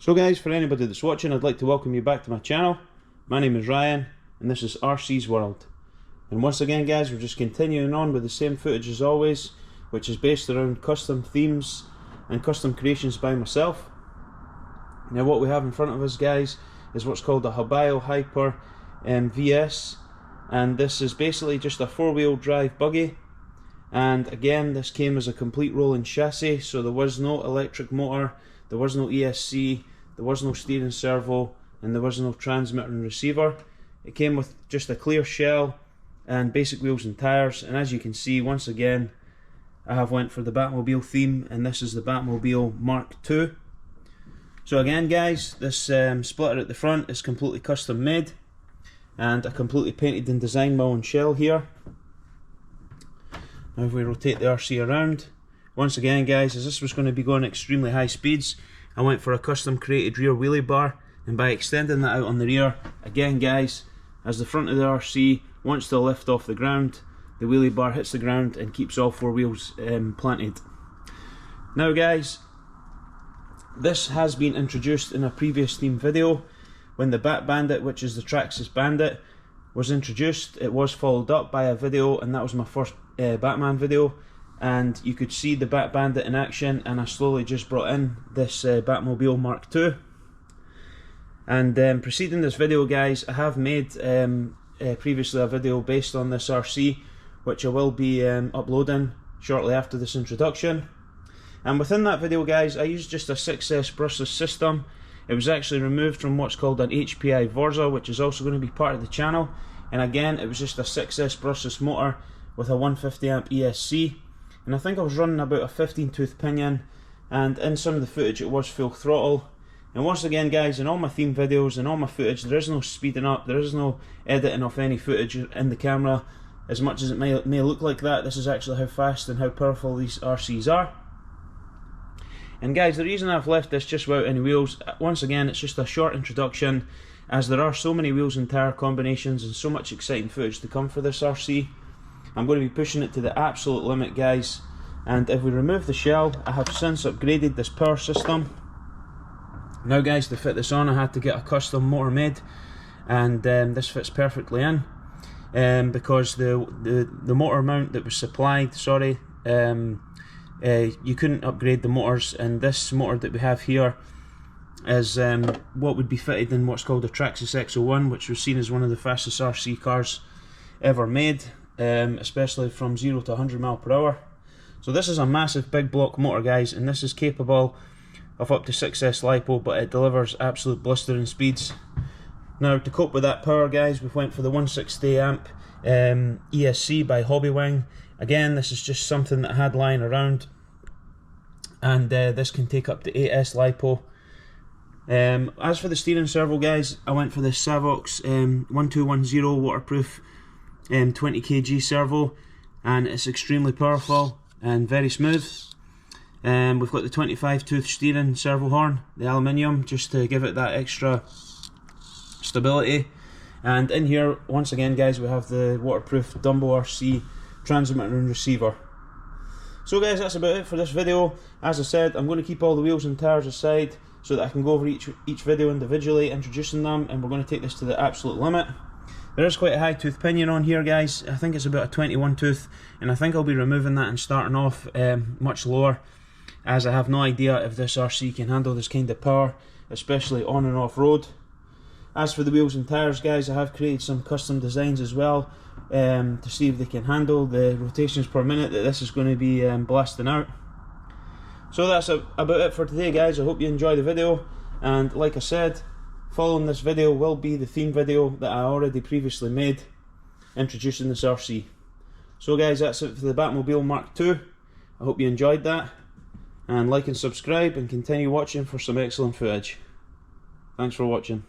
So guys, for anybody that's watching, I'd like to welcome you back to my channel. My name is Ryan and this is RC's World. And once again guys, we're just continuing on with the same footage as always, which is based around custom themes and custom creations by myself. Now what we have in front of us guys is what's called a Hobao Hyper VS, and this is basically just a four-wheel drive buggy. And again, this came as a complete rolling chassis, so there was no electric motor, there was no ESC, there was no steering servo, and there was no transmitter and receiver. It came with just a clear shell and basic wheels and tyres, and as you can see, once again I have went for the Batmobile theme, and this is the Batmobile Mark2. So again guys, this splitter at the front is completely custom made, and I completely painted and designed my own shell here. Now if we rotate the RC around, once again guys, as this was going to be going extremely high speeds, I went for a custom created rear wheelie bar, and by extending that out on the rear, again guys, as the front of the RC wants to lift off the ground, the wheelie bar hits the ground and keeps all four wheels planted. Now guys, this has been introduced in a previous theme video. When the Bat Bandit, which is the Traxxas Bandit, was introduced, it was followed up by a video, and that was my first Batman video, and you could see the Bat Bandit in action, and I slowly just brought in this Batmobile Mark2. And preceding this video guys, I have made previously a video based on this RC, which I will be uploading shortly after this introduction. And within that video guys, I used just a 6S brushless system. It was actually removed from what's called an HPI Vorza, which is also going to be part of the channel. And again, it was just a 6S brushless motor with a 150 amp ESC. And I think I was running about a 15 tooth pinion, and in some of the footage it was full throttle. And once again guys, in all my theme videos and all my footage, there is no speeding up, there is no editing of any footage in the camera. As much as it may look like that, this is actually how fast and how powerful these RCs are. And guys, the reason I've left this just without any wheels, once again, it's just a short introduction, as there are so many wheels and tyre combinations and so much exciting footage to come for this RC. I'm going to be pushing it to the absolute limit guys. And if we remove the shell, I have since upgraded this power system. Now guys, to fit this on I had to get a custom motor made, and this fits perfectly in, because the motor mount that was supplied, you couldn't upgrade the motors, and this motor that we have here is what would be fitted in what's called a Traxxas X01, which was seen as one of the fastest RC cars ever made, especially from 0 to 100 mph. So this is a massive big block motor guys, and this is capable of up to 6S LiPo, but it delivers absolute blistering speeds. Now to cope with that power guys, we went for the 160 amp ESC by Hobao. Again, this is just something that I had lying around, and this can take up to 8S LiPo. As for the steering servo guys, I went for the Savox 1210 waterproof 20 kg servo, and it's extremely powerful and very smooth. We've got the 25 tooth steering servo horn, the aluminium, just to give it that extra stability. And in here, once again guys, we have the waterproof Dumbo RC transmitter and receiver. So guys, that's about it for this video. As I said, I'm going to keep all the wheels and tyres aside so that I can go over each video individually, introducing them, and we're going to take this to the absolute limit. There is quite a high tooth pinion on here guys, I think it's about a 21 tooth, and I think I'll be removing that and starting off much lower, as I have no idea if this RC can handle this kind of power, especially on and off road. As for the wheels and tyres guys, I have created some custom designs as well, to see if they can handle the rotations per minute that this is going to be blasting out. So that's about it for today guys. I hope you enjoy the video, and like I said, following this video will be the theme video that I already previously made introducing this RC. So guys, that's it for the Batmobile Mark2. I hope you enjoyed that, and like and subscribe and continue watching for some excellent footage. Thanks for watching.